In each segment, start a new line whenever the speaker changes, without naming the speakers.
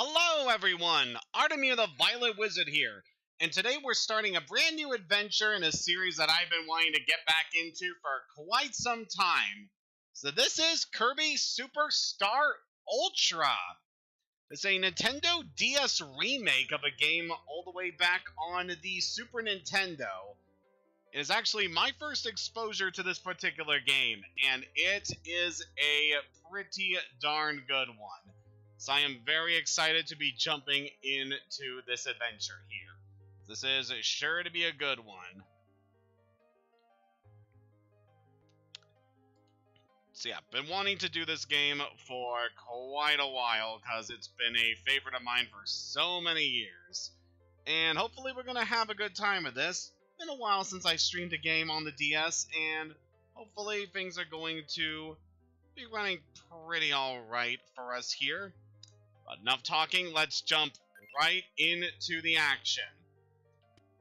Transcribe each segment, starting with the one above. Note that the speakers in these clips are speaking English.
Hello everyone, Artemir the Violet Wizard here, and today we're starting a brand new adventure in a series that I've been wanting to get back into for quite some time. So this is Kirby Superstar Ultra. It's a Nintendo DS remake of a game all the way back on the Super Nintendo. It is actually my first exposure to this particular game, and it is a pretty darn good one. So I am very excited to be jumping into this adventure here. This is sure to be a good one. So yeah, been wanting to do this game for quite a while because it's been a favorite of mine for so many years. And hopefully we're going to have a good time with this. Been a while since I streamed a game on the DS, and hopefully things are going to be running pretty alright for us here. But enough talking, let's jump right into the action.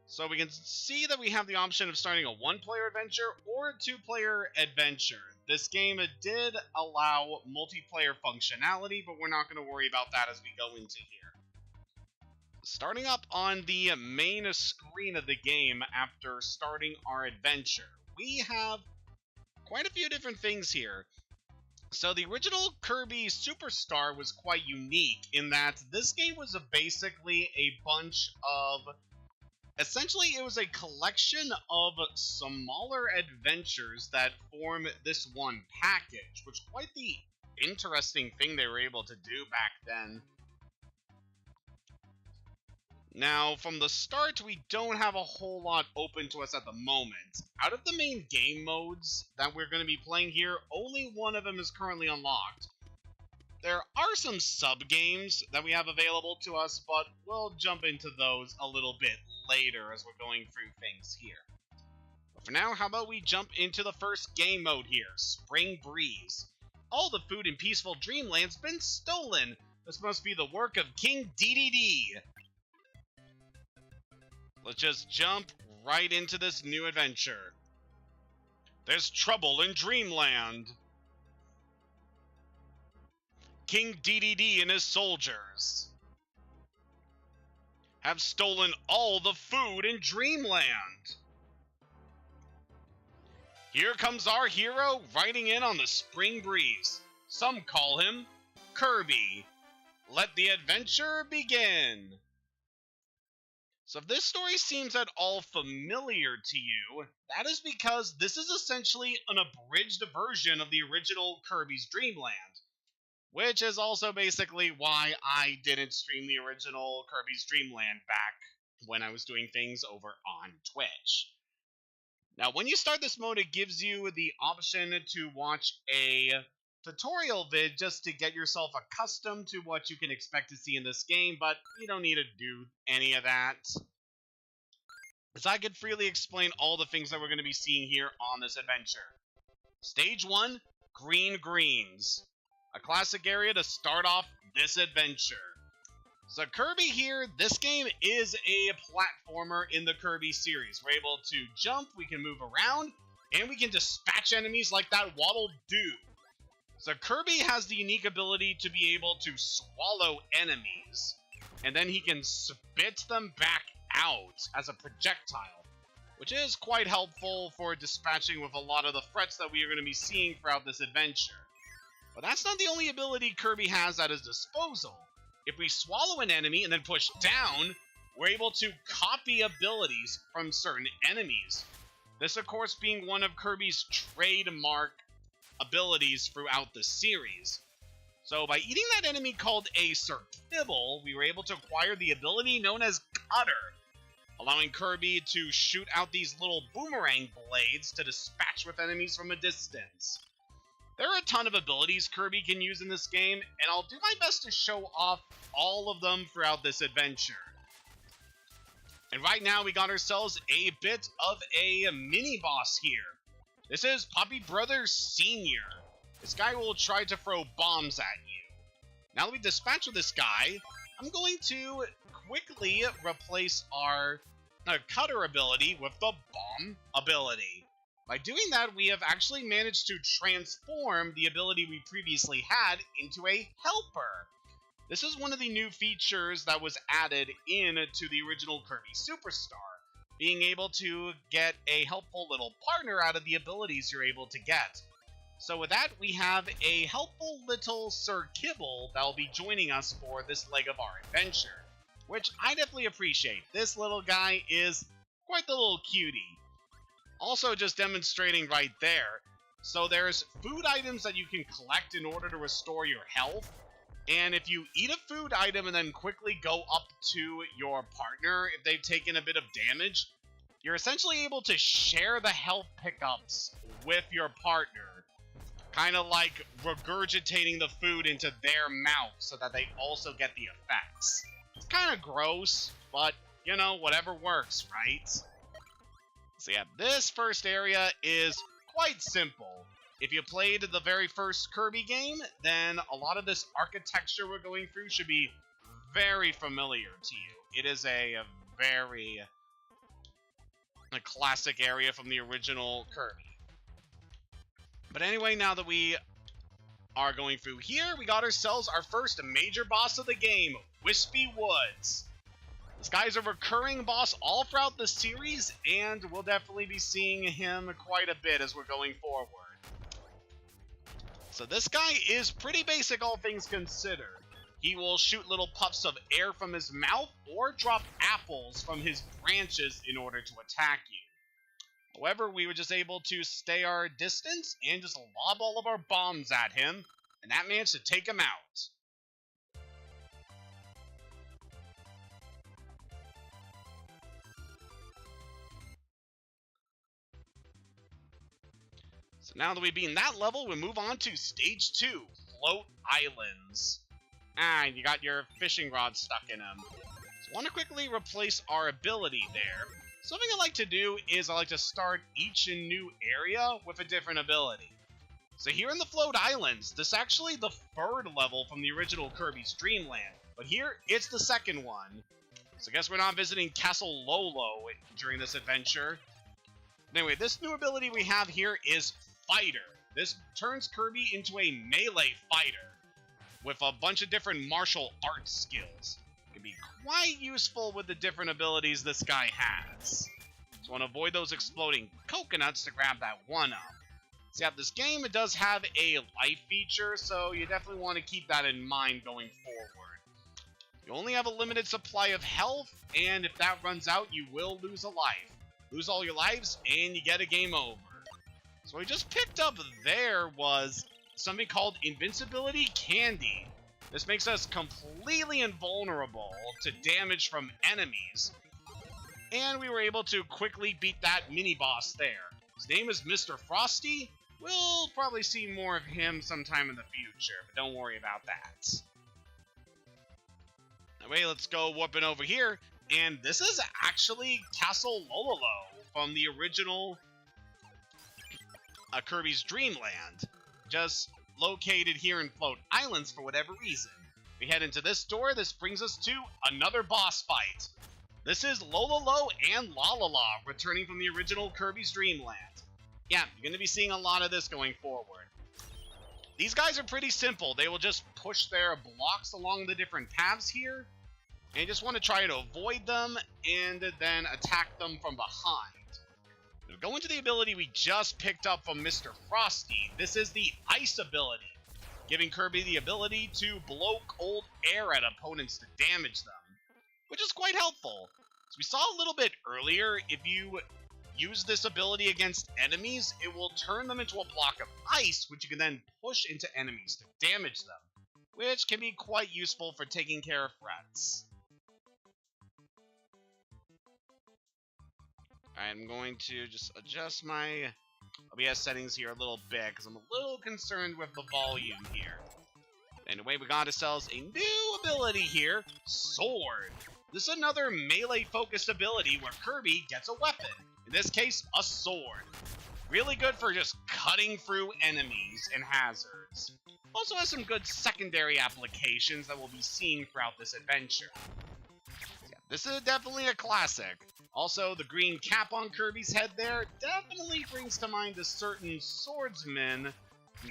So we can see that we have the option of starting a one-player adventure or a two-player adventure. This game did allow multiplayer functionality, but we're not going to worry about that as we go into here. Starting up on the main screen of the game after starting our adventure, we have quite a few different things here. So the original Kirby Superstar was quite unique in that this game was basically a bunch of... Essentially, it was a collection of smaller adventures that form this one package, which is quite the interesting thing they were able to do back then. Now, from the start, we don't have a whole lot open to us at the moment. Out of the main game modes that we're going to be playing here, only one of them is currently unlocked. There are some sub-games that we have available to us, but we'll jump into those a little bit later as we're going through things here. But for now, how about we jump into the first game mode here, Spring Breeze. All the food in peaceful Dreamland's been stolen. This must be the work of King DDD. Let's just jump right into this new adventure. There's trouble in Dreamland. King DDD and his soldiers have stolen all the food in Dreamland. Here comes our hero riding in on the Spring Breeze. Some call him Kirby. Let the adventure begin. So if this story seems at all familiar to you, that is because this is essentially an abridged version of the original Kirby's Dream Land, which is also basically why I didn't stream the original Kirby's Dream Land back when I was doing things over on Twitch. Now, when you start this mode, it gives you the option to watch a tutorial vid just to get yourself accustomed to what you can expect to see in this game, but you don't need to do any of that, as I could freely explain all the things that we're going to be seeing here on this adventure. Stage 1, Green Greens. A classic area to start off this adventure. So Kirby here, this game is a platformer in the Kirby series. We're able to jump, we can move around, and we can dispatch enemies like that Waddle Doo. So Kirby has the unique ability to be able to swallow enemies, and then he can spit them back out as a projectile, which is quite helpful for dispatching with a lot of the threats that we are going to be seeing throughout this adventure. But that's not the only ability Kirby has at his disposal. If we swallow an enemy and then push down, we're able to copy abilities from certain enemies. This, of course, being one of Kirby's trademark abilities throughout the series. So by eating that enemy called a Sir Kibble, we were able to acquire the ability known as Cutter, allowing Kirby to shoot out these little boomerang blades to dispatch with enemies from a distance. There are a ton of abilities Kirby can use in this game, and I'll do my best to show off all of them throughout this adventure. And right now we got ourselves a bit of a mini-boss here. This is Poppy Brothers Sr. This guy will try to throw bombs at you. Now that we dispatch with this guy, I'm going to quickly replace our Cutter ability with the Bomb ability. By doing that, we have actually managed to transform the ability we previously had into a Helper. This is one of the new features that was added in to the original Kirby Superstar, being able to get a helpful little partner out of the abilities you're able to get. So with that, we have a helpful little Sir Kibble that will be joining us for this leg of our adventure, which I definitely appreciate. This little guy is quite the little cutie. Also just demonstrating right there, so there's food items that you can collect in order to restore your health. And if you eat a food item and then quickly go up to your partner, if they've taken a bit of damage, you're essentially able to share the health pickups with your partner. Kind of like regurgitating the food into their mouth so that they also get the effects. It's kind of gross, but, you know, whatever works, right? So yeah, this first area is quite simple. If you played the very first Kirby game, then a lot of this architecture we're going through should be very familiar to you. It is a very classic area from the original Kirby. But anyway, now that we are going through here, we got ourselves our first major boss of the game, Wispy Woods. This guy's a recurring boss all throughout the series, and we'll definitely be seeing him quite a bit as we're going forward. So this guy is pretty basic, all things considered. He will shoot little puffs of air from his mouth or drop apples from his branches in order to attack you. However, we were just able to stay our distance and just lob all of our bombs at him, and that managed to take him out. So now that we've been that level, we move on to Stage 2, Float Islands. And you got your fishing rod stuck in them. So I want to quickly replace our ability there. Something I like to do is I like to start each new area with a different ability. So here in the Float Islands, this is actually the third level from the original Kirby's Dream Land. But here, it's the second one. So I guess we're not visiting Castle Lolo during this adventure. Anyway, this new ability we have here is Fighter. This turns Kirby into a melee fighter with a bunch of different martial arts skills. It can be quite useful with the different abilities this guy has. So want to avoid those exploding coconuts to grab that one up. So yeah, this game, it does have a life feature, so you definitely want to keep that in mind going forward. You only have a limited supply of health, and if that runs out, you will lose a life. Lose all your lives, and you get a game over. So what we just picked up there was something called Invincibility Candy. This makes us completely invulnerable to damage from enemies. And we were able to quickly beat that mini-boss there. His name is Mr. Frosty. We'll probably see more of him sometime in the future, but don't worry about that. Anyway, let's go whooping over here. And this is actually Castle Lololo from the original Kirby's Dream Land. Just located here in Float Islands for whatever reason. We head into this door. This brings us to another boss fight. This is Lololo and Lalala returning from the original Kirby's Dream Land. Yeah, you're going to be seeing a lot of this going forward. These guys are pretty simple. They will just push their blocks along the different paths here, and you just want to try to avoid them and then attack them from behind. Go into the ability we just picked up from Mr. Frosty. This is the Ice ability, giving Kirby the ability to blow cold air at opponents to damage them, which is quite helpful. As we saw a little bit earlier, if you use this ability against enemies, it will turn them into a block of ice, which you can then push into enemies to damage them, which can be quite useful for taking care of threats. I'm going to just adjust my OBS settings here a little bit, because I'm a little concerned with the volume here. Anyway, we got ourselves a new ability here, Sword. This is another melee-focused ability where Kirby gets a weapon. In this case, a sword. Really good for just cutting through enemies and hazards. Also has some good secondary applications that we'll be seeing throughout this adventure. Yeah, this is definitely a classic. Also, the green cap on Kirby's head there definitely brings to mind a certain swordsman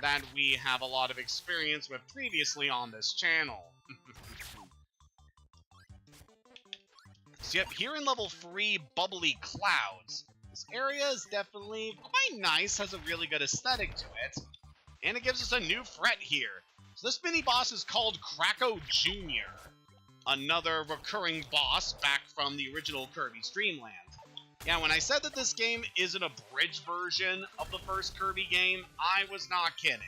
that we have a lot of experience with previously on this channel. So yep, here in level 3, Bubbly Clouds. This area is definitely quite nice, has a really good aesthetic to it. And it gives us a new threat here. So this mini-boss is called Kracko Jr., another recurring boss back from the original Kirby's Dream Land. Yeah, when I said that this game is an abridged version of the first Kirby game, I was not kidding.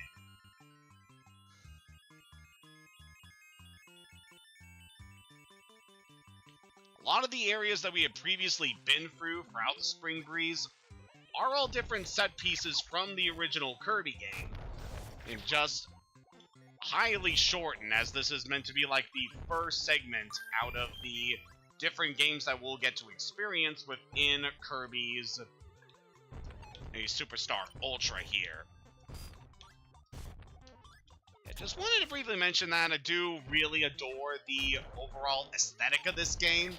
A lot of the areas that we had previously been through throughout the Spring Breeze are all different set pieces from the original Kirby game. And just highly shortened, as this is meant to be like the first segment out of the different games that we'll get to experience within Kirby's Superstar Ultra here. I just wanted to briefly mention that I do really adore the overall aesthetic of this game.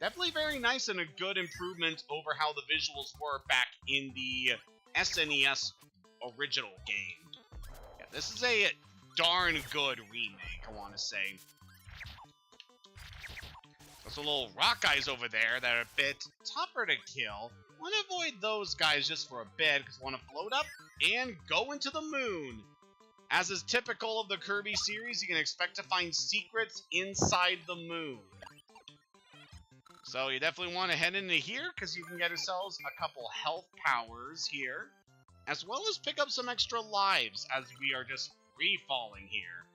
Definitely very nice and a good improvement over how the visuals were back in the SNES original game. Yeah, this is a darn good remake, I want to say. There's some little rock guys over there that are a bit tougher to kill. I want to avoid those guys just for a bit, because I want to float up and go into the moon. As is typical of the Kirby series, you can expect to find secrets inside the moon. So you definitely want to head into here, because you can get yourselves a couple health powers here, as well as pick up some extra lives, as we are just free-falling here.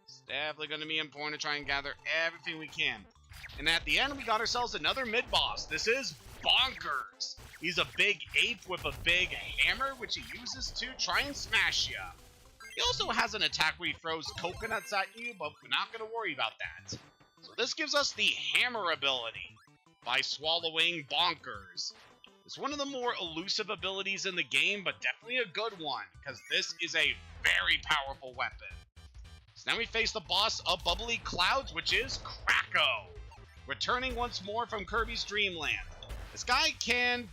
It's definitely going to be important to try and gather everything we can. And at the end, we got ourselves another mid-boss. This is Bonkers. He's a big ape with a big hammer, which he uses to try and smash you. He also has an attack where he throws coconuts at you, but we're not going to worry about that. So this gives us the hammer ability by swallowing Bonkers. It's one of the more elusive abilities in the game, but definitely a good one, because this is a very powerful weapon. So now we face the boss of Bubbly Clouds, which is Kracko, returning once more from Kirby's Dream Land. This guy can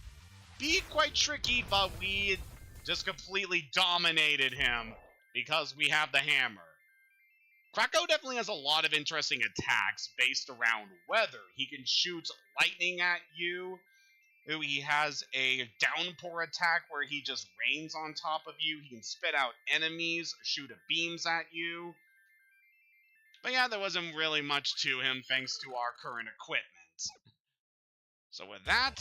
be quite tricky, but we just completely dominated him because we have the hammer. Kracko definitely has a lot of interesting attacks based around weather. He can shoot lightning at you. He has a downpour attack where he just rains on top of you. He can spit out enemies, shoot beams at you. But yeah, there wasn't really much to him thanks to our current equipment. So with that,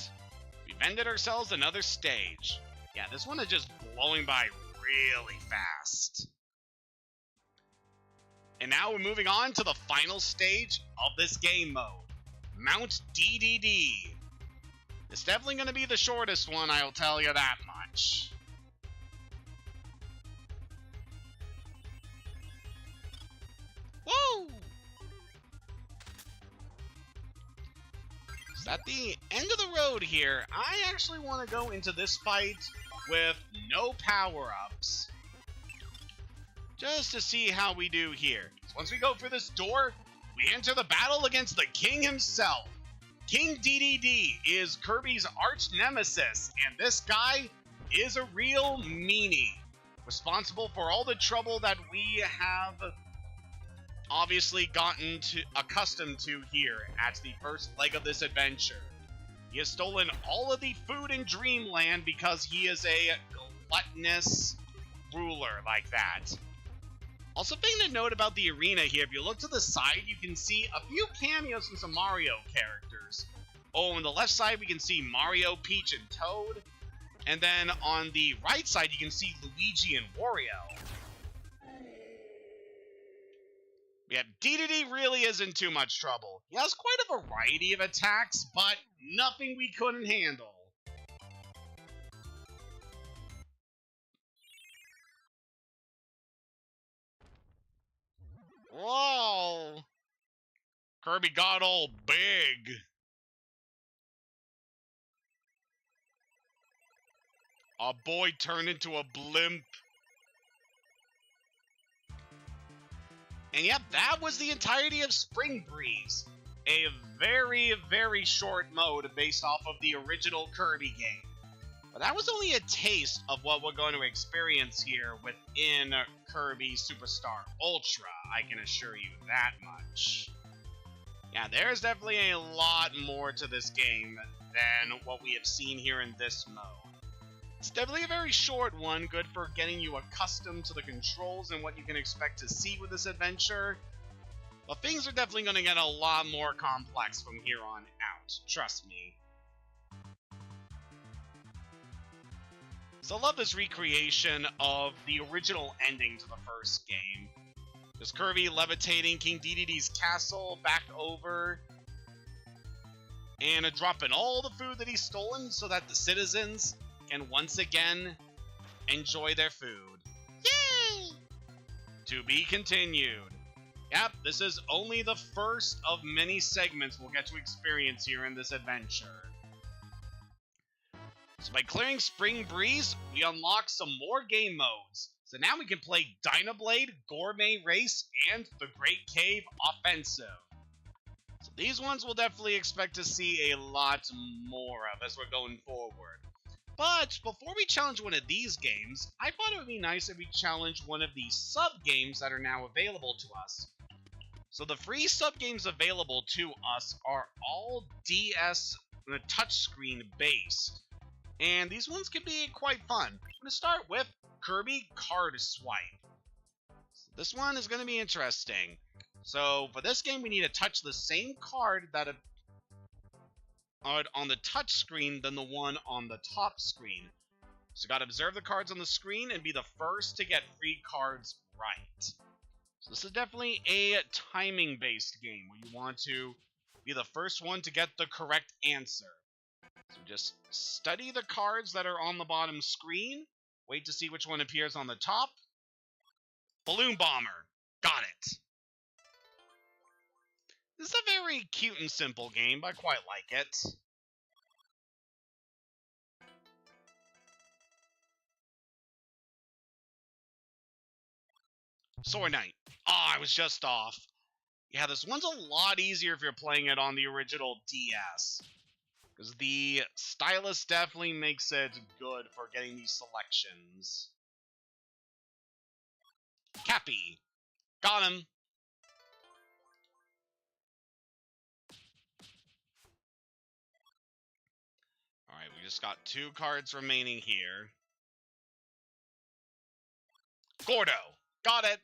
we've ended ourselves another stage. Yeah, this one is just blowing by really fast. And now we're moving on to the final stage of this game mode, Mount DDD. It's definitely going to be the shortest one, I'll tell you that much. Woo! So at the end of the road here, I actually want to go into this fight with no power-ups, just to see how we do here. So once we go through this door, we enter the battle against the king himself. King DDD is Kirby's arch nemesis, and this guy is a real meanie, responsible for all the trouble that we have obviously gotten accustomed to here at the first leg of this adventure. He has stolen all of the food in Dreamland because he is a gluttonous ruler like that. Also, thing to note about the arena here, if you look to the side, you can see a few cameos from some Mario characters. Oh, on the left side, we can see Mario, Peach, and Toad. And then on the right side, you can see Luigi and Wario. Yeah, DDD really isn't too much trouble. He has quite a variety of attacks, but nothing we couldn't handle. Whoa! Kirby got all big. A boy turned into a blimp. And yep, that was the entirety of Spring Breeze. A very, very short mode based off of the original Kirby game. But that was only a taste of what we're going to experience here within Kirby Superstar Ultra, I can assure you that much. Yeah, there's definitely a lot more to this game than what we have seen here in this mode. It's definitely a very short one, good for getting you accustomed to the controls and what you can expect to see with this adventure. But things are definitely going to get a lot more complex from here on out, trust me. So I love this recreation of the original ending to the first game. There's Kirby levitating King Dedede's castle back over and dropping all the food that he's stolen so that the citizens can once again enjoy their food.
Yay!
To be continued. Yep, this is only the first of many segments we'll get to experience here in this adventure. So by clearing Spring Breeze, we unlock some more game modes. So now we can play Dynablade, Gourmet Race, and the Great Cave Offensive. So these ones we'll definitely expect to see a lot more of as we're going forward. But before we challenge one of these games, I thought it would be nice if we challenged one of the sub-games that are now available to us. So the free sub-games available to us are all DS touchscreen based. And these ones can be quite fun. I'm going to start with Kirby Card Swipe. So this one is going to be interesting. So for this game, we need to touch the same card that on the touch screen than the one on the top screen. So you got to observe the cards on the screen and be the first to get 3 cards right. So this is definitely a timing-based game where you want to be the first one to get the correct answer. So just study the cards that are on the bottom screen. Wait to see which one appears on the top. Balloon Bomber. Got it. This is a very cute and simple game, but I quite like it. Sword Knight. Oh, I was just off. Yeah, this one's a lot easier if you're playing it on the original DS. Because the stylus definitely makes it good for getting these selections. Cappy. Got him. Alright, we just got 2 cards remaining here. Gordo. Got it.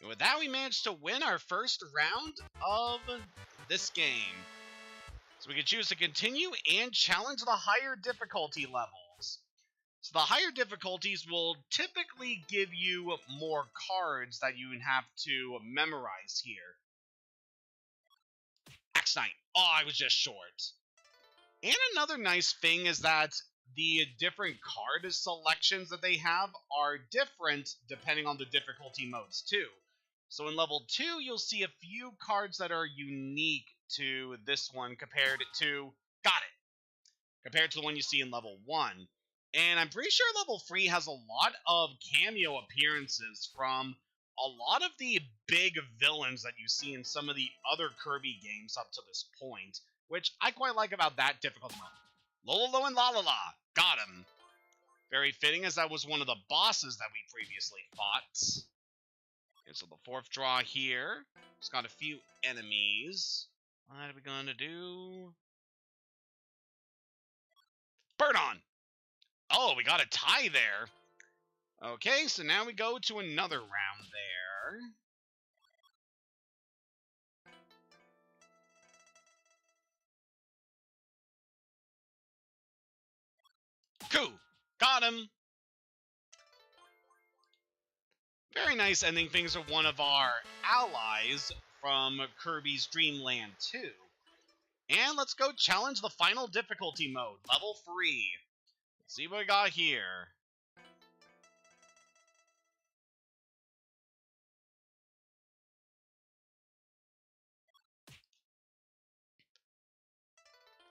And with that, we managed to win our first round of this game. So we can choose to continue and challenge the higher difficulty levels. So the higher difficulties will typically give you more cards that you have to memorize here. Axe Knight. Oh, I was just short. And another nice thing is that the different card selections that they have are different depending on the difficulty modes too. So in level 2, you'll see a few cards that are unique to this one compared to the one you see in level 1. And I'm pretty sure level 3 has a lot of cameo appearances from a lot of the big villains that you see in some of the other Kirby games up to this point, which I quite like about that difficulty mode. Lololo and Lalala, got him. Very fitting, as that was one of the bosses that we previously fought. Okay, so the 4th draw here. It's got a few enemies. What are we gonna do? Burn on! Oh, we got a tie there. Okay, so now we go to another round there. Coup! Got him! Very nice ending things with one of our allies from Kirby's Dream Land 2. And let's go challenge the final difficulty mode, level 3. Let's see what we got here.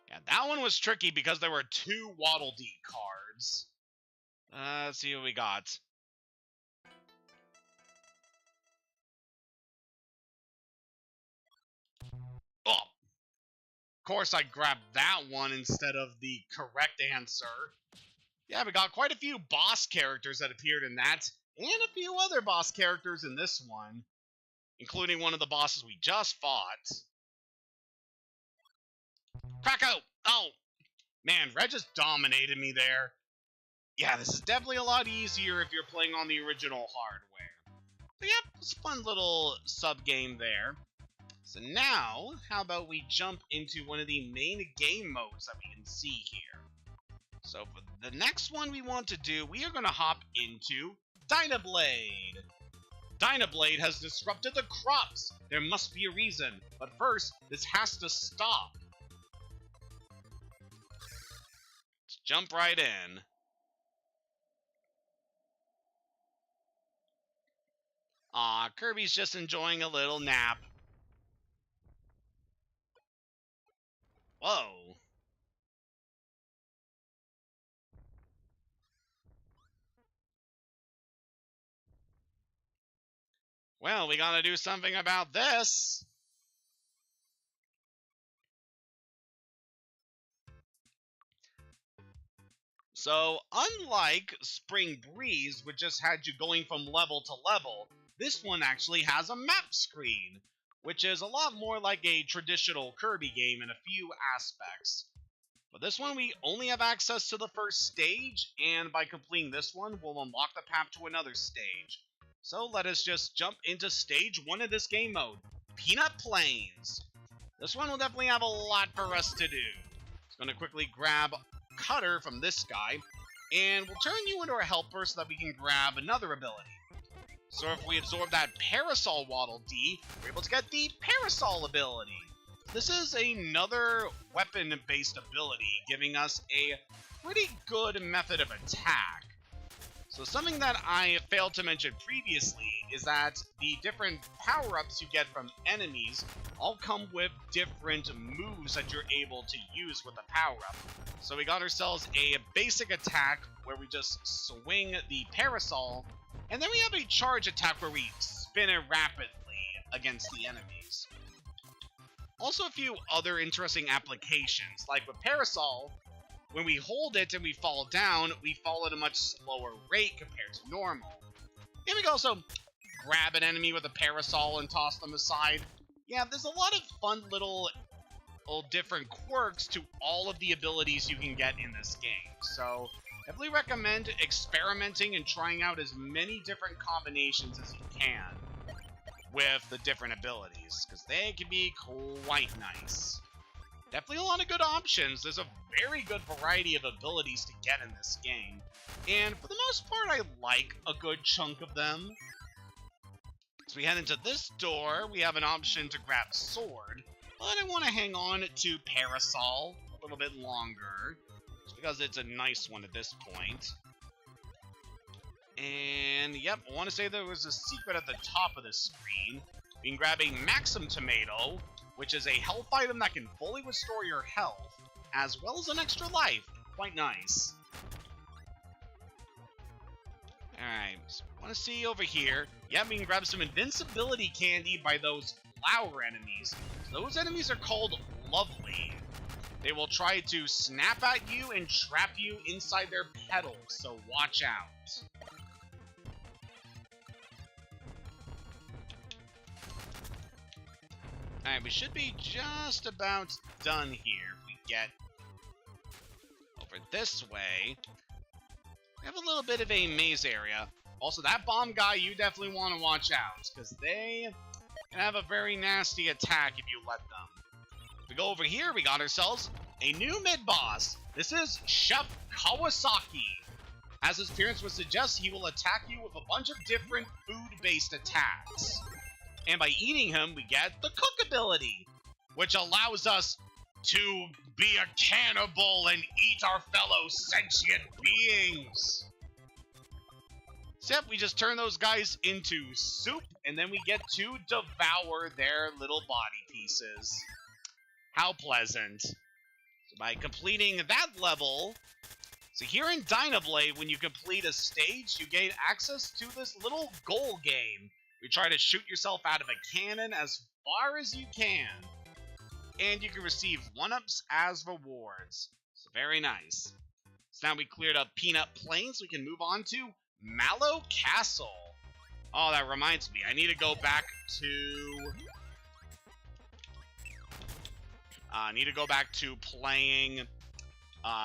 Yeah, that one was tricky because there were 2 Waddle Dee cards. Let's see what we got. Oh! Of course I grabbed that one instead of the correct answer. Yeah, we got quite a few boss characters that appeared in that, and a few other boss characters in this one, including one of the bosses we just fought. Crack out! Oh! Man, Red just dominated me there. Yeah, this is definitely a lot easier if you're playing on the original hardware. But yep, it's a fun little sub-game there. So now, how about we jump into one of the main game modes that we can see here. So for the next one we want to do, we are going to hop into Dynablade. Dynablade has disrupted the crops. There must be a reason. But first, this has to stop. Let's jump right in. Aw, Kirby's just enjoying a little nap. Whoa. Well, we gotta do something about this. So, unlike Spring Breeze, which just had you going from level to level, this one actually has a map screen, which is a lot more like a traditional Kirby game in a few aspects. But this one, we only have access to the first stage, and by completing this one, we'll unlock the path to another stage. So let us just jump into stage 1 of this game mode, Peanut Plains. This one will definitely have a lot for us to do. Just going to quickly grab Cutter from this guy, and we'll turn you into a helper so that we can grab another ability. So if we absorb that Parasol Waddle D, we're able to get the Parasol ability. This is another weapon-based ability, giving us a pretty good method of attack. So something that I failed to mention previously is that the different power-ups you get from enemies all come with different moves that you're able to use with the power-up. So we got ourselves a basic attack where we just swing the Parasol, and then we have a charge attack where we spin it rapidly against the enemies. Also a few other interesting applications, like with Parasol, when we hold it and we fall down, we fall at a much slower rate compared to normal. And we can also grab an enemy with a Parasol and toss them aside. Yeah, there's a lot of fun little different quirks to all of the abilities you can get in this game. So, definitely recommend experimenting and trying out as many different combinations as you can with the different abilities, because they can be quite nice. Definitely a lot of good options. There's a very good variety of abilities to get in this game, and for the most part, I like a good chunk of them. So we head into this door. We have an option to grab Sword, but I want to hang on to Parasol a little bit longer, just because it's a nice one at this point. And yep, I want to say there was a secret at the top of the screen. We can grab a Maxim Tomato, which is a health item that can fully restore your health, as well as an extra life. Quite nice. Alright, so I want to see over here. Yeah, we can grab some invincibility candy by those flower enemies. Those enemies are called Lovely. They will try to snap at you and trap you inside their petals, so watch out. Alright, we should be just about done here. If we get over this way, we have a little bit of a maze area. Also, that bomb guy, you definitely want to watch out, because they can have a very nasty attack if you let them. If we go over here, we got ourselves a new mid-boss. This is Chef Kawasaki. As his appearance would suggest, he will attack you with a bunch of different food-based attacks. And by eating him, we get the Cook ability, which allows us to be a cannibal and eat our fellow sentient beings. Except we just turn those guys into soup, and then we get to devour their little body pieces. How pleasant. So by completing that level, so here in Dynablade, when you complete a stage, you gain access to this little goal game. You try to shoot yourself out of a cannon as far as you can. And you can receive 1-ups as rewards. So very nice. So now we cleared up Peanut Plains, we can move on to Mallow Castle. Oh, that reminds me, I need to go back to Need to go back to playing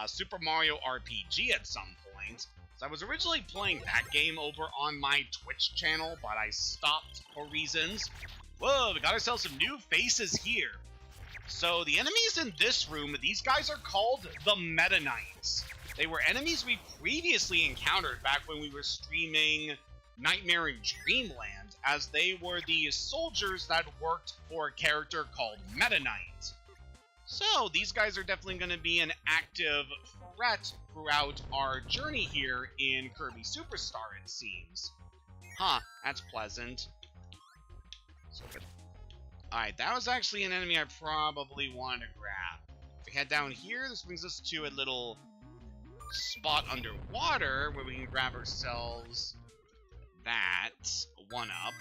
Super Mario RPG at some point. So I was originally playing that game over on my Twitch channel, but I stopped for reasons. Whoa, we got ourselves some new faces here. So the enemies in this room, these guys are called the Meta Knights. They were enemies we previously encountered back when we were streaming Nightmare in Dreamland, as they were the soldiers that worked for a character called Meta Knight. So these guys are definitely going to be an active threat throughout our journey here in Kirby Superstar, it seems. Huh, that's pleasant. So, alright, that was actually an enemy I probably wanted to grab. If we head down here, this brings us to a little spot underwater where we can grab ourselves that one-up.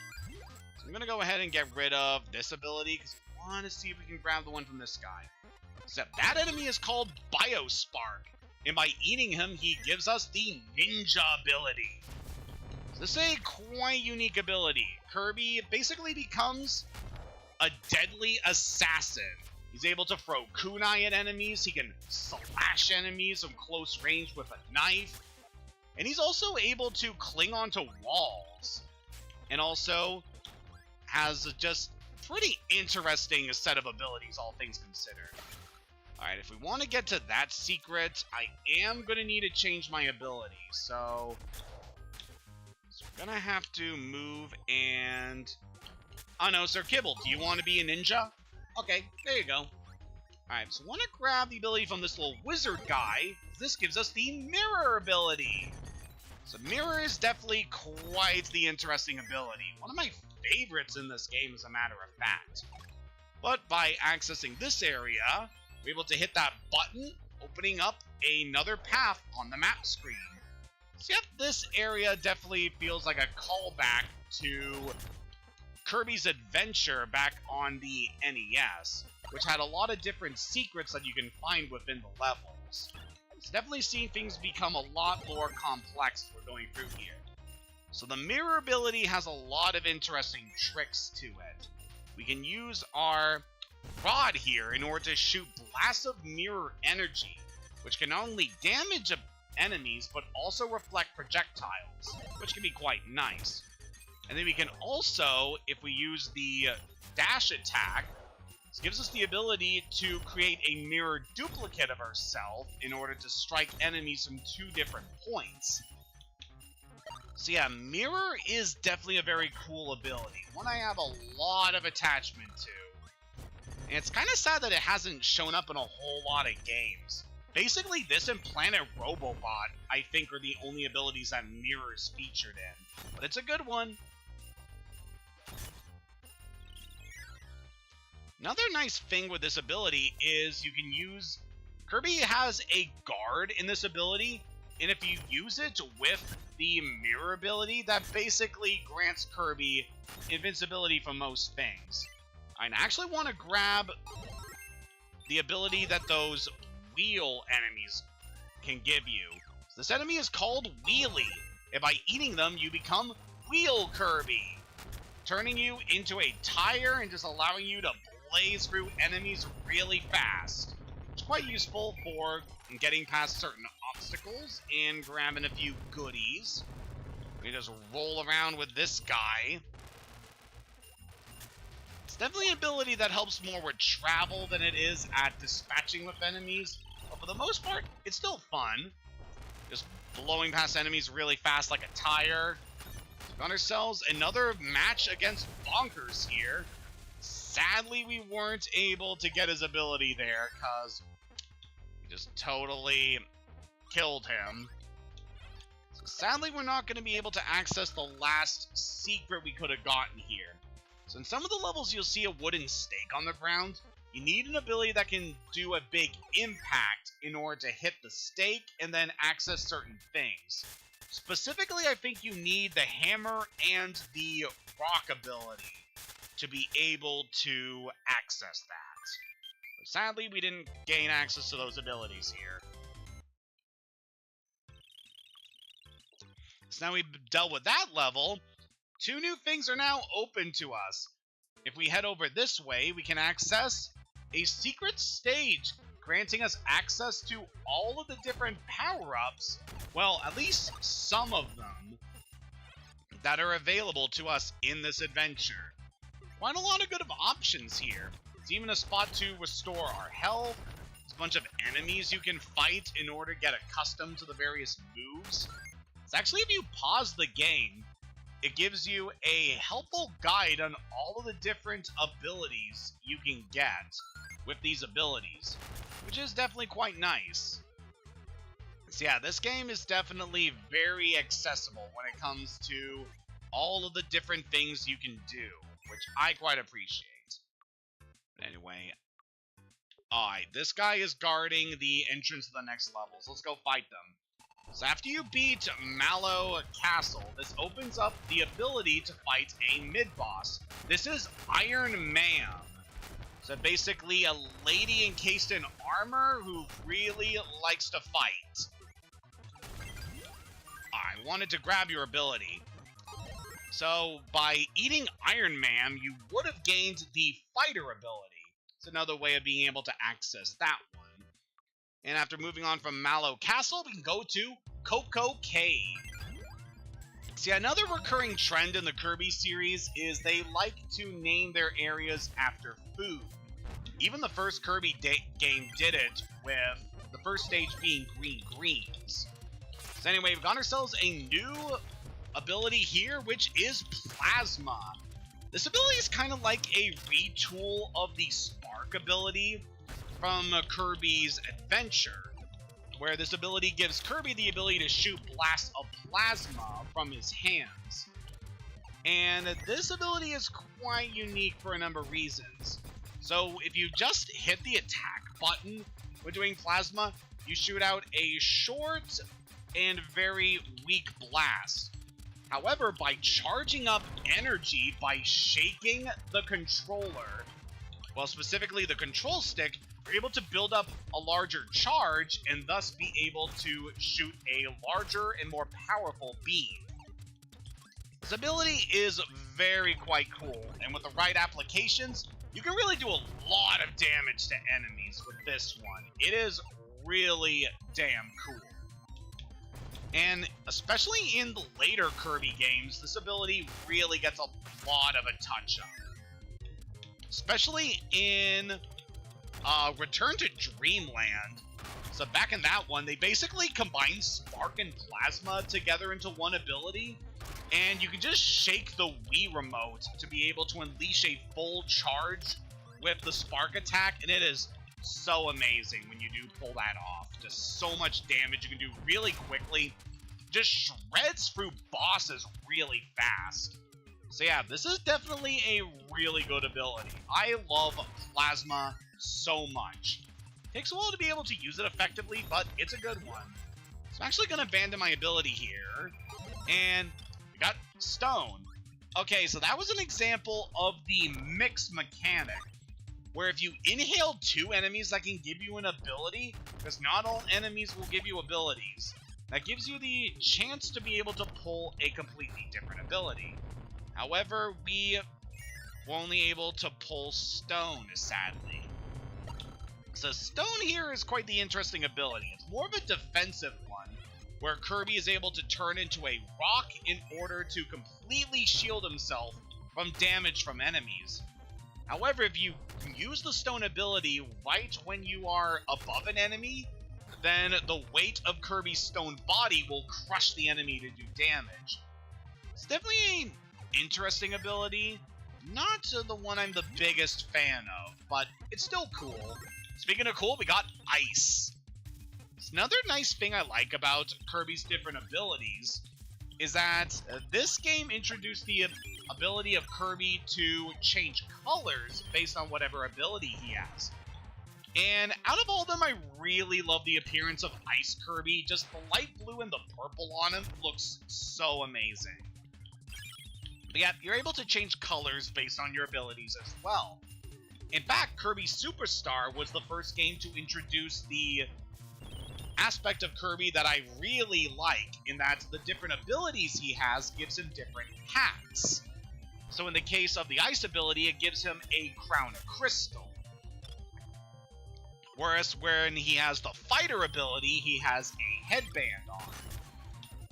So I'm going to go ahead and get rid of this ability because I want to see if we can grab the one from this guy. Except that enemy is called Biospark, and by eating him, he gives us the Ninja ability. So this is a quite unique ability. Kirby basically becomes a deadly assassin. He's able to throw kunai at enemies, he can slash enemies from close range with a knife, and he's also able to cling onto walls, and also has a just pretty interesting set of abilities, all things considered. Alright, if we want to get to that secret, I am going to need to change my ability. So we're going to have to move and... Oh no, Sir Kibble, do you want to be a ninja? Okay, there you go. Alright, so I want to grab the ability from this little wizard guy. This gives us the mirror ability. So mirror is definitely quite the interesting ability. One of my favorites in this game, as a matter of fact. But by accessing this area, we're able to hit that button, opening up another path on the map screen. So yep, this area definitely feels like a callback to Kirby's Adventure back on the NES, which had a lot of different secrets that you can find within the levels. It's definitely seen things become a lot more complex as we're going through here. So the mirror ability has a lot of interesting tricks to it. We can use our rod here in order to shoot blasts of mirror energy, which can not only damage enemies, but also reflect projectiles, which can be quite nice. And then we can also, if we use the dash attack, this gives us the ability to create a mirror duplicate of ourselves in order to strike enemies from two different points. So yeah, mirror is definitely a very cool ability, one I have a lot of attachment to. And it's kind of sad that it hasn't shown up in a whole lot of games. Basically, this and Planet Robobot, I think, are the only abilities that mirror is featured in. But it's a good one. Another nice thing with this ability is you can use... Kirby has a guard in this ability, and if you use it with the mirror ability, that basically grants Kirby invincibility from most things. I actually want to grab the ability that those wheel enemies can give you. So this enemy is called Wheelie, and by eating them, you become Wheel Kirby, turning you into a tire and just allowing you to blaze through enemies really fast. It's quite useful for getting past certain obstacles and grabbing a few goodies. We just roll around with this guy. It's definitely an ability that helps more with travel than it is at dispatching with enemies, but for the most part, it's still fun. Just blowing past enemies really fast like a tire. We got ourselves another match against Bonkers here. Sadly, we weren't able to get his ability there, because we just totally killed him. So sadly, we're not going to be able to access the last secret we could have gotten here. So in some of the levels, you'll see a wooden stake on the ground. You need an ability that can do a big impact in order to hit the stake and then access certain things. Specifically, I think you need the hammer and the rock ability to be able to access that. But sadly, we didn't gain access to those abilities here. So now we've dealt with that level. Two new things are now open to us. If we head over this way, we can access a secret stage granting us access to all of the different power-ups, well, at least some of them, that are available to us in this adventure. Quite a lot of good options here. It's even a spot to restore our health. It's a bunch of enemies you can fight in order to get accustomed to the various moves. It's actually, if you pause the game, it gives you a helpful guide on all of the different abilities you can get with these abilities, which is definitely quite nice. So yeah, this game is definitely very accessible when it comes to all of the different things you can do, which I quite appreciate. Anyway, alright, this guy is guarding the entrance to the next levels. Let's go fight them. So after you beat Mallow Castle, this opens up the ability to fight a mid-boss. This is Iron Man. So basically a lady encased in armor who really likes to fight. I wanted to grab your ability. So by eating Iron Man, you would have gained the fighter ability. It's another way of being able to access that one. And after moving on from Mallow Castle, we can go to Cocoa Cave. See, another recurring trend in the Kirby series is they like to name their areas after food. Even the first Kirby game did it, with the first stage being Green Greens. So anyway, we've got ourselves a new ability here, which is Plasma. This ability is kind of like a retool of the Spark ability from Kirby's Adventure, where this ability gives Kirby the ability to shoot blasts of plasma from his hands. And this ability is quite unique for a number of reasons. So if you just hit the attack button when doing plasma, you shoot out a short and very weak blast. However, by charging up energy by shaking the controller, well, specifically the control stick, you're able to build up a larger charge and thus be able to shoot a larger and more powerful beam. This ability is very quite cool, and with the right applications, you can really do a lot of damage to enemies with this one. It is really damn cool. And especially in the later Kirby games, this ability really gets a lot of a touch-up. Especially in Return to Dreamland. So back in that one, they basically combined Spark and Plasma together into one ability, and you can just shake the Wii Remote to be able to unleash a full charge with the Spark attack, and it is so amazing when you do pull that off. Just so much damage you can do really quickly. Just shreds through bosses really fast. So yeah, this is definitely a really good ability. I love Plasma so much. Takes a while to be able to use it effectively, but it's a good one. So I'm actually going to abandon my ability here. And we got Stone. Okay, so that was an example of the mix mechanic, where if you inhale two enemies that can give you an ability, because not all enemies will give you abilities, that gives you the chance to be able to pull a completely different ability. However, we were only able to pull Stone, sadly. So Stone here is quite the interesting ability. It's more of a defensive one, where Kirby is able to turn into a rock in order to completely shield himself from damage from enemies. However, if you use the Stone ability right when you are above an enemy, then the weight of Kirby's stone body will crush the enemy to do damage. It's definitely an interesting ability. Not the one I'm the biggest fan of, but it's still cool. Speaking of cool, we got Ice. It's another nice thing I like about Kirby's different abilities is that this game introduced the ability of Kirby to change colors based on whatever ability he has. And out of all of them, I really love the appearance of Ice Kirby. Just the light blue and the purple on him looks so amazing. But yeah, you're able to change colors based on your abilities as well. In fact, Kirby Superstar was the first game to introduce the aspect of Kirby that I really like, in that the different abilities he has gives him different hats. So in the case of the Ice ability, it gives him a Crown of Crystal. Whereas when he has the fighter ability, he has a headband on.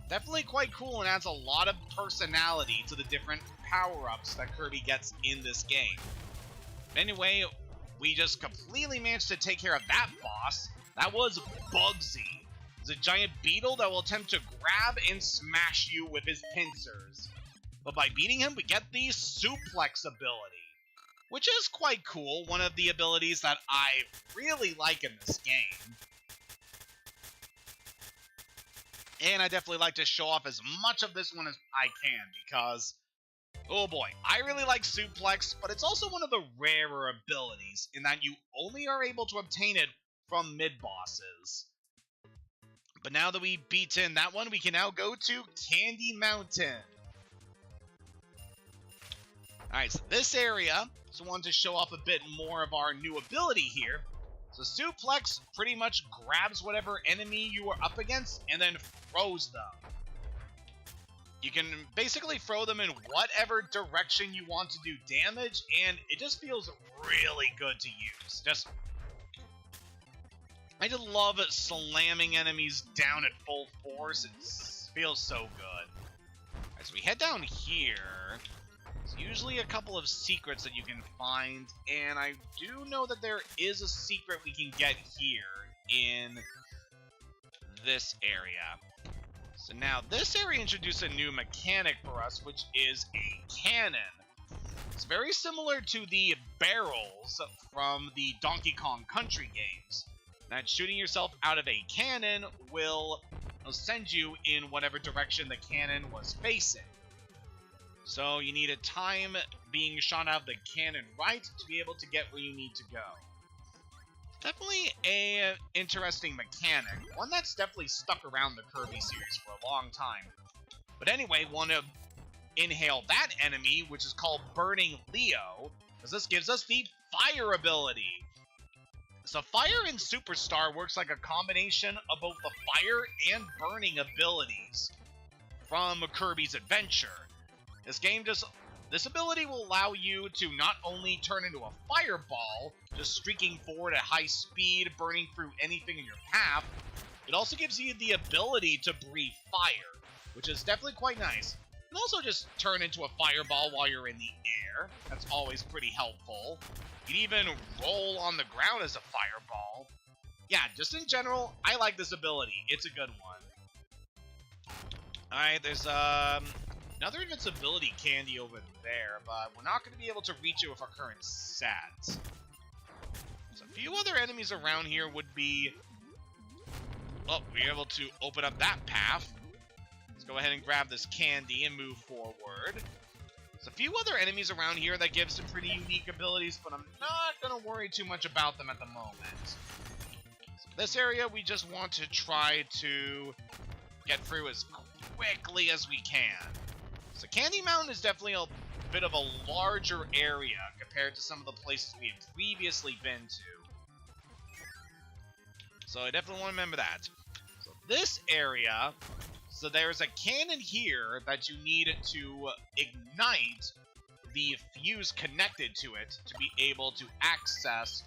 Definitely quite cool and adds a lot of personality to the different power-ups that Kirby gets in this game. Anyway, we just completely managed to take care of that boss. That was Bugsy. It's a giant beetle that will attempt to grab and smash you with his pincers. But by beating him, we get the suplex ability, which is quite cool. One of the abilities that I really like in this game. And I definitely like to show off as much of this one as I can because, oh boy, I really like suplex, but it's also one of the rarer abilities in that you only are able to obtain it from mid-bosses. But now that we beat in that one, we can now go to Candy Mountain. Alright, so this area, so I wanted to show off a bit more of our new ability here. So suplex pretty much grabs whatever enemy you are up against and then throws them. You can basically throw them in whatever direction you want to do damage, and it just feels really good to use. I just love slamming enemies down at full force. It feels so good. Alright, so we head down here. There's usually a couple of secrets that you can find, and I do know that there is a secret we can get here in this area. So now this area introduced a new mechanic for us, which is a cannon. It's very similar to the barrels from the Donkey Kong Country games. That shooting yourself out of a cannon will send you in whatever direction the cannon was facing. So you need a time being shot out of the cannon right to be able to get where you need to go. Definitely a interesting mechanic. One that's definitely stuck around the Kirby series for a long time. But anyway, want to inhale that enemy, which is called Burning Leo, because this gives us the fire ability. So fire in Superstar works like a combination of both the fire and burning abilities from Kirby's Adventure. This ability will allow you to not only turn into a fireball, just streaking forward at high speed, burning through anything in your path, it also gives you the ability to breathe fire, which is definitely quite nice. You can also just turn into a fireball while you're in the air. That's always pretty helpful. You can even roll on the ground as a fireball. Yeah, just in general, I like this ability. It's a good one. Alright, there's another invincibility candy over there, but we're not going to be able to reach it with our current stats. So a few other enemies around here would be... Oh, we're able to open up that path. Let's go ahead and grab this candy and move forward. There's a few other enemies around here that give some pretty unique abilities, but I'm not going to worry too much about them at the moment. So this area, we just want to try to get through as quickly as we can. So Candy Mountain is definitely a bit of a larger area compared to some of the places we have previously been to. So I definitely want to remember that. So this area, so there's a cannon here that you need to ignite the fuse connected to it to be able to access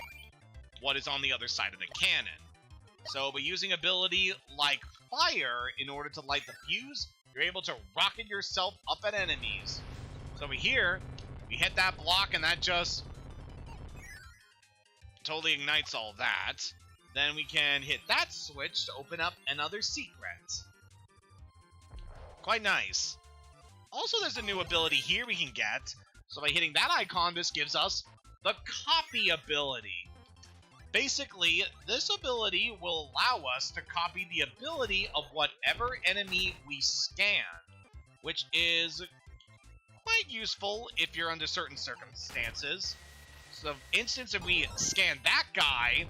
what is on the other side of the cannon. So by using ability like fire in order to light the fuse, you're able to rocket yourself up at enemies. So over here, we hit that block and that just totally ignites all that. Then we can hit that switch to open up another secret. Quite nice. Also, there's a new ability here we can get. So by hitting that icon, this gives us the copy ability. Basically, this ability will allow us to copy the ability of whatever enemy we scan, which is quite useful if you're under certain circumstances. So, for instance, if we scan that guy,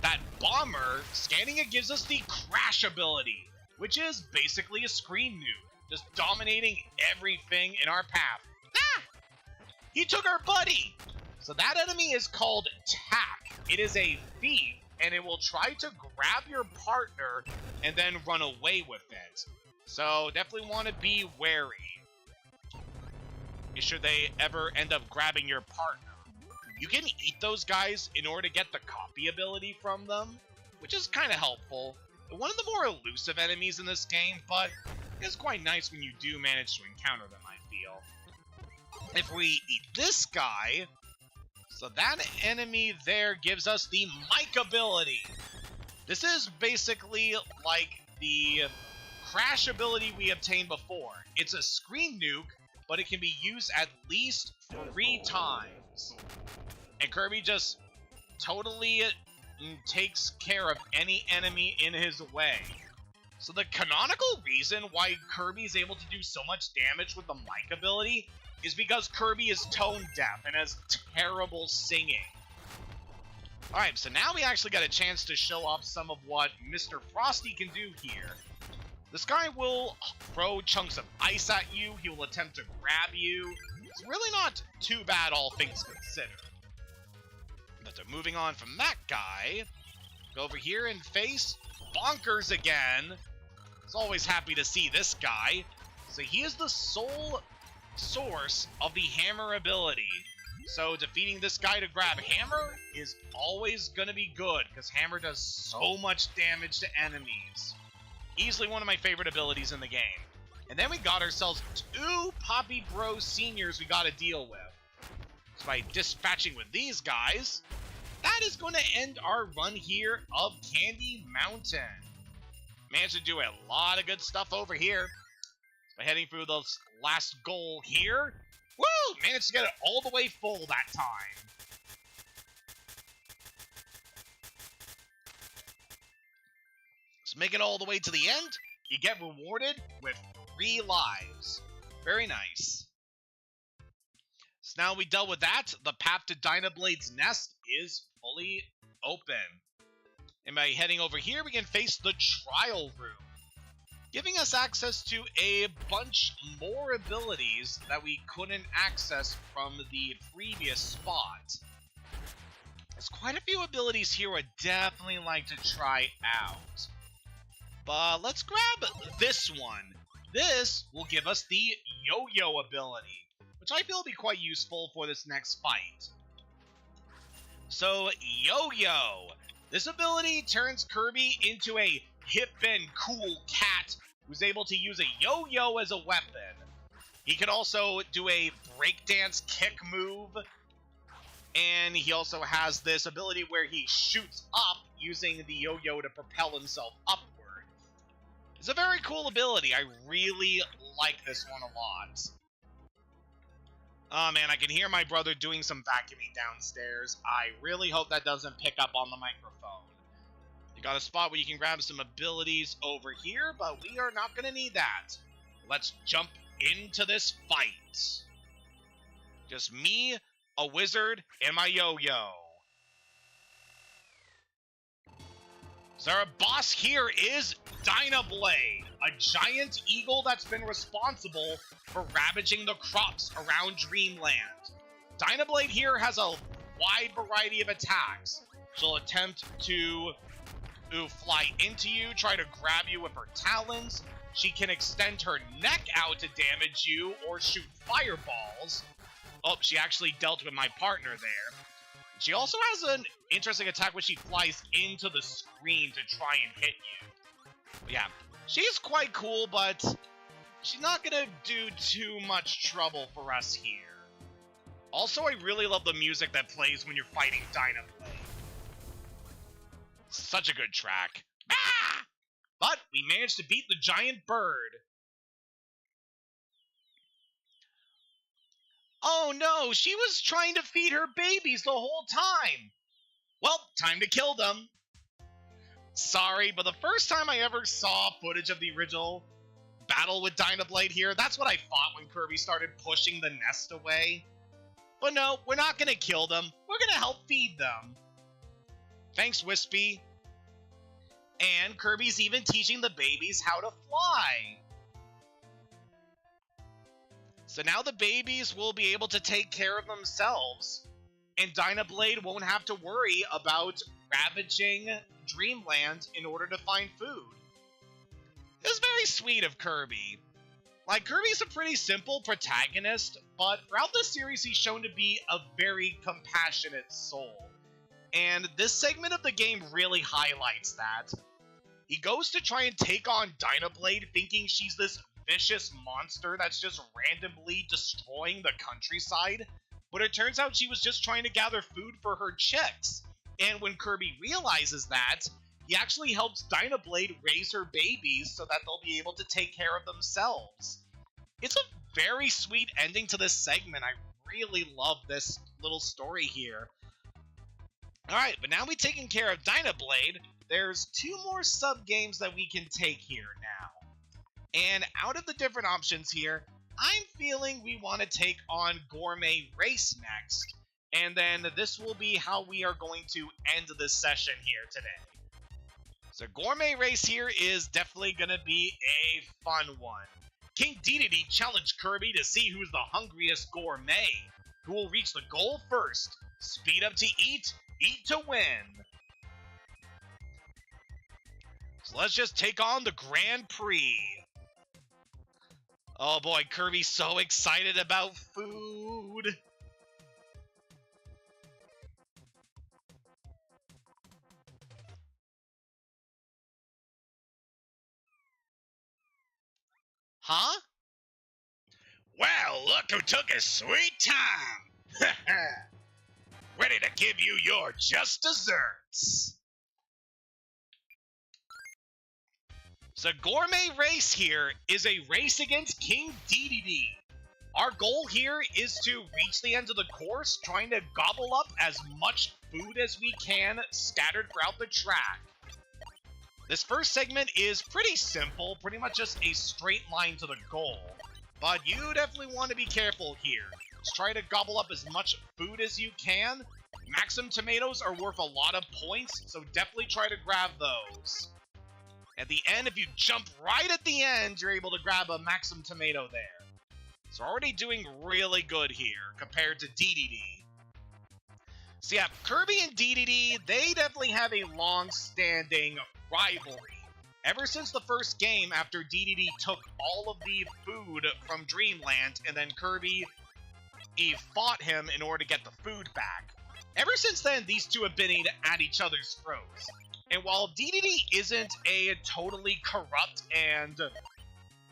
that bomber, scanning it gives us the crash ability, which is basically a screen nuke, just dominating everything in our path. Ah! He took our buddy! So that enemy is called Tack. It is a thief, and it will try to grab your partner and then run away with it. So definitely want to be wary should they ever end up grabbing your partner. you can eat those guys in order to get the copy ability from them, which is kind of helpful. One of the more elusive enemies in this game, but it's quite nice when you do manage to encounter them, I feel. If we eat this guy, so that enemy there gives us the Mike ability. This is basically like the crash ability we obtained before. It's a screen nuke, but it can be used at least 3 times. And Kirby just totally takes care of any enemy in his way. So the canonical reason why Kirby is able to do so much damage with the mic ability is because Kirby is tone deaf and has terrible singing. Alright, so now we actually got a chance to show off some of what Mr. Frosty can do here. This guy will throw chunks of ice at you, he will attempt to grab you. It's really not too bad, all things considered. But they're moving on from that guy. Go over here and face Bonkers again. It's always happy to see this guy. So he is the sole source of the hammer ability. So defeating this guy to grab hammer is always going to be good, because hammer does so much damage to enemies. Easily one of my favorite abilities in the game. And then we got ourselves 2 Poppy Bros seniors we got to deal with. So by dispatching with these guys, that is going to end our run here of Candy Mountain. Managed to do a lot of good stuff over here. By heading through the last goal here. Woo! Managed to get it all the way full that time. So make it all the way to the end. You get rewarded with 3 lives. Very nice. So now we dealt with that, the path to Dynablade's nest is fully open. And by heading over here, we can face the trial room, giving us access to a bunch more abilities that we couldn't access from the previous spot. There's quite a few abilities here I'd definitely like to try out. But let's grab this one. This will give us the yo-yo ability, which I feel will be quite useful for this next fight. So, yo-yo. This ability turns Kirby into a hip and cool cat who's able to use a yo-yo as a weapon. He can also do a breakdance kick move, and he also has this ability where he shoots up using the yo-yo to propel himself upward. It's a very cool ability. I really like this one a lot. Oh man, I can hear my brother doing some vacuuming downstairs. I really hope that doesn't pick up on the microphone. You got a spot where you can grab some abilities over here, but we are not going to need that. Let's jump into this fight. Just me, a wizard, and my yo-yo. So our boss here is Dynablade, a giant eagle that's been responsible for ravaging the crops around Dreamland. Dynablade here has a wide variety of attacks. She'll attempt to fly into you, try to grab you with her talons. She can extend her neck out to damage you or shoot fireballs. Oh, she actually dealt with my partner there. She also has an interesting attack where she flies into the screen to try and hit you. But yeah, she's quite cool, but she's not gonna do too much trouble for us here. Also, I really love the music that plays when you're fighting Dynablade. Such a good track. Ah! But we managed to beat the giant bird. Oh no, she was trying to feed her babies the whole time. Well, time to kill them. Sorry, but the first time I ever saw footage of the original battle with Dynablade here, that's what I thought when Kirby started pushing the nest away. But no, we're not gonna kill them. We're gonna help feed them. Thanks, Wispy. And Kirby's even teaching the babies how to fly. So now the babies will be able to take care of themselves, and Dynablade won't have to worry about ravaging Dreamland in order to find food. It's very sweet of Kirby. Like, Kirby's a pretty simple protagonist, but throughout the series he's shown to be a very compassionate soul. And this segment of the game really highlights that. He goes to try and take on Dynablade thinking she's this vicious monster that's just randomly destroying the countryside, but it turns out she was just trying to gather food for her chicks. And when Kirby realizes that, he actually helps Dynablade raise her babies so that they'll be able to take care of themselves. It's a very sweet ending to this segment. I really love this little story here. Alright, but now we've taken care of Dynablade, there's 2 more sub-games that we can take here now. And out of the different options here, I'm feeling we want to take on Gourmet Race next. And then this will be how we are going to end this session here today. So Gourmet Race here is definitely going to be a fun one. King Dedede challenged Kirby to see who's the hungriest gourmet. Who will reach the goal first? Speed up to eat, eat to win. So let's just take on the Grand Prix. Oh boy, Kirby's so excited about food. Huh? Well, look who took his sweet time. Ready to give you your just desserts. So Gourmet Race here is a race against King Dedede. Our goal here is to reach the end of the course, trying to gobble up as much food as we can scattered throughout the track. This first segment is pretty simple, pretty much just a straight line to the goal. But you definitely want to be careful here. Just try to gobble up as much food as you can. Maximum tomatoes are worth a lot of points, so definitely try to grab those. At the end, if you jump right at the end, you're able to grab a maximum tomato there. So already doing really good here compared to Dedede. So yeah, Kirby and Dedede, they definitely have a long-standing rivalry. Ever since the first game, after Dedede took all of the food from Dreamland, and then Kirby, he fought him in order to get the food back. Ever since then, these two have been at each other's throats. And while Dedede isn't a totally corrupt and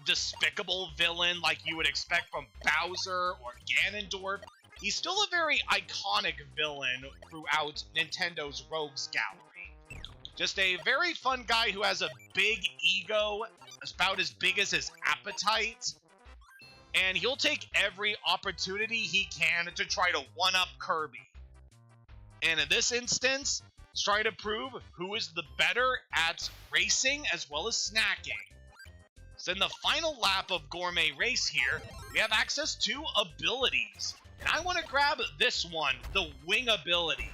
despicable villain like you would expect from Bowser or Ganondorf, he's still a very iconic villain throughout Nintendo's Rogues Gallery. Just a very fun guy who has a big ego, about as big as his appetite, and he'll take every opportunity he can to try to one-up Kirby. And in this instance, try to prove who is the better at racing as well as snacking. So in the final lap of Gourmet Race here, we have access to abilities. And I want to grab this one, the Wing ability.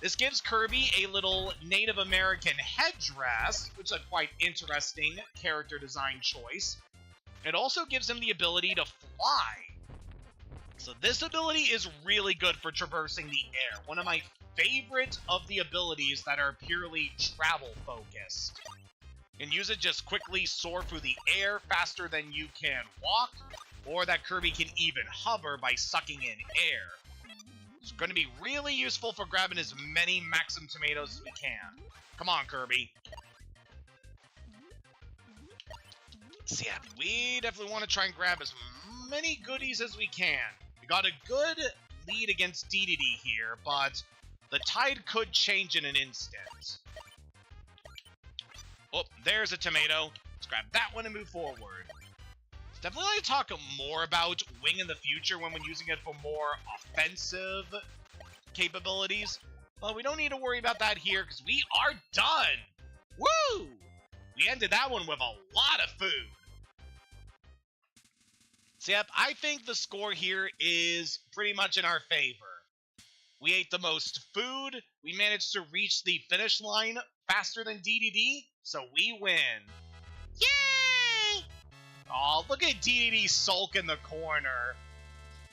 This gives Kirby a little Native American headdress, which is a quite interesting character design choice. It also gives him the ability to fly. So this ability is really good for traversing the air. One of my favorite of the abilities that are purely travel focused. You can use it just quickly soar through the air faster than you can walk, or that Kirby can even hover by sucking in air. It's going to be really useful for grabbing as many maximum tomatoes as we can. Come on, Kirby. So yeah, we definitely want to try and grab as many goodies as we can. We got a good lead against Dedede here, but the tide could change in an instant. Oh, there's a tomato. Let's grab that one and move forward. Definitely want to talk more about Wing in the future when we're using it for more offensive capabilities. But we don't need to worry about that here because we are done! Woo! We ended that one with a lot of food. So yep, I think the score here is pretty much in our favor. We ate the most food, we managed to reach the finish line faster than Dedede, so we win. Yay! Aw, look at Dedede sulk in the corner.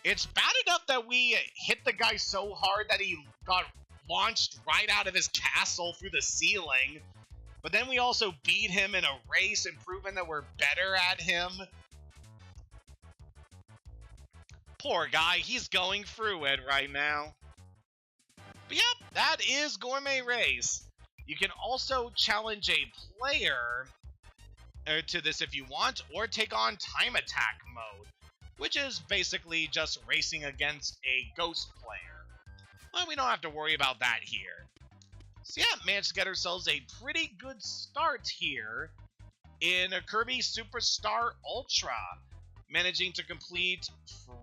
It's bad enough that we hit the guy so hard that he got launched right out of his castle through the ceiling. But then we also beat him in a race and proven that we're better at him. Poor guy, he's going through it right now. But yep, that is Gourmet Race. You can also challenge a player to this if you want, or take on Time Attack mode, which is basically just racing against a ghost player. Well, we don't have to worry about that here. So yeah, managed to get ourselves a pretty good start here in a Kirby Superstar Ultra, managing to complete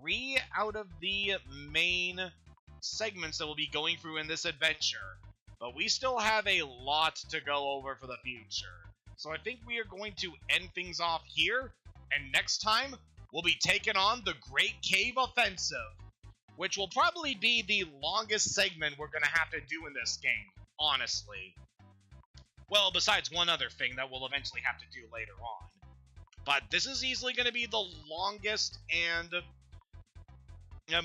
3 out of the main segments that we'll be going through in this adventure. But we still have a lot to go over for the future. So I think we are going to end things off here, and next time, we'll be taking on the Great Cave Offensive, which will probably be the longest segment we're going to have to do in this game, honestly. Well, besides one other thing that we'll eventually have to do later on. But this is easily going to be the longest and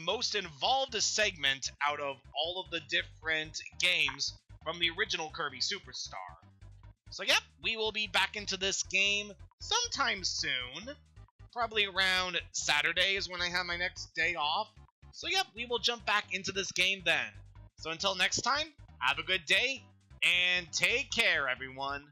most involved segment out of all of the different games from the original Kirby Superstar. So yep, we will be back into this game sometime soon. Probably around Saturday is when I have my next day off. So yep, we will jump back into this game then. So until next time, have a good day, and take care, everyone.